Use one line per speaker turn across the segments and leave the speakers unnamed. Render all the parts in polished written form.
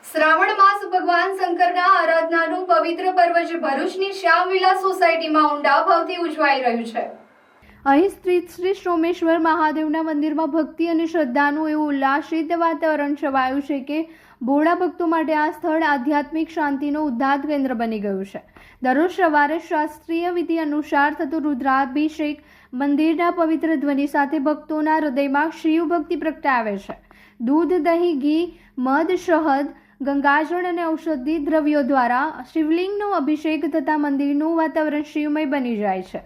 શ્રાવણ માસ ભગવાન શંકરના આરાધનાનું પવિત્ર પર્વ જે ભરૂચની શ્યામવિલા સોસાયટીમાં ઊંડા ભાવથી ઉજવાઈ રહ્યું છે। અહીં સ્થિત શ્રી સોમેશ્વર મહાદેવના મંદિરમાં ભક્તિ અને શ્રદ્ધાનું એવું ઉલ્લાસિત વાતાવરણ છવાયું છે કે ભોળા ભક્તો માટે આ સ્થળ આધ્યાત્મિક શાંતિનો ઉદ્ધાર કેન્દ્ર બની ગયું છે। દરરોજ સવારે શાસ્ત્રીય વિધિ અનુસાર થતો રુદ્રાભિષેક મંદિરના પવિત્ર ધ્વનિ સાથે ભક્તોના હૃદયમાં શિવ ભક્તિ પ્રગટાવે છે। દૂધ, દહીં, ઘી, મધ, શહદ, ગંગાજળ અને ઔષધિ દ્રવ્યો દ્વારા શિવલિંગનો અભિષેક થતાં મંદિરનું વાતાવરણ શિવમય બની જાય છે।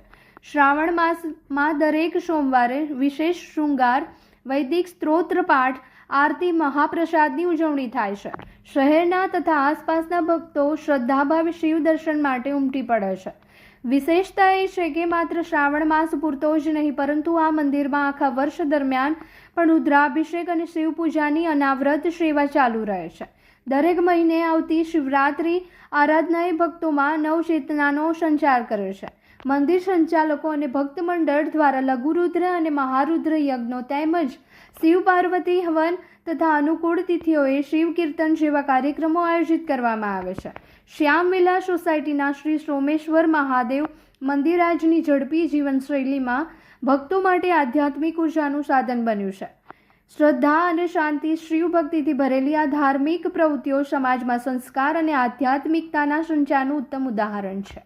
શ્રાવણ માસમાં દરેક સોમવારે વિશેષ શૃંગાર, વૈદિક સ્ત્રોત્ર પાઠ, આરતી, મહાપ્રસાદની ઉજવણી થાય છે। શહેરના તથા આસપાસના ભક્તો શ્રદ્ધાભાવે શિવ દર્શન માટે ઉમટી પડે છે। વિશેષતા એ છે કે માત્ર શ્રાવણ માસ પૂરતો જ નહીં પરંતુ આ મંદિરમાં આખા વર્ષ દરમિયાન પણ રુદ્રાભિષેક અને શિવ પૂજાની અનાવરત સેવા ચાલુ રહે છે। દરેક મહિને આવતી શિવરાત્રી આરાધનાએ ભક્તોમાં નવચેતનાનો સંચાર કરે છે। મંદિર સંચાલકો અને ભક્ત મંડળ દ્વારા લઘુરુદ્ર અને મહારુદ્ર યજ્ઞો તેમજ શિવ પાર્વતી હવન તથા અનુકૂળ તિથિઓએ શિવ કીર્તન જેવા કાર્યક્રમો આયોજિત કરવામાં આવે છે। શ્યામવિલા સોસાયટીના શ્રી સોમેશ્વર મહાદેવ મંદિર આજની ઝડપી જીવનશૈલીમાં ભક્તો માટે આધ્યાત્મિક ઉર્જાનું સાધન બન્યું છે। શ્રદ્ધા અને શાંતિ, શિવ ભક્તિથી ભરેલી આ ધાર્મિક પ્રવૃત્તિઓ સમાજમાં સંસ્કાર અને આધ્યાત્મિકતાના સંચારનું ઉત્તમ ઉદાહરણ છે।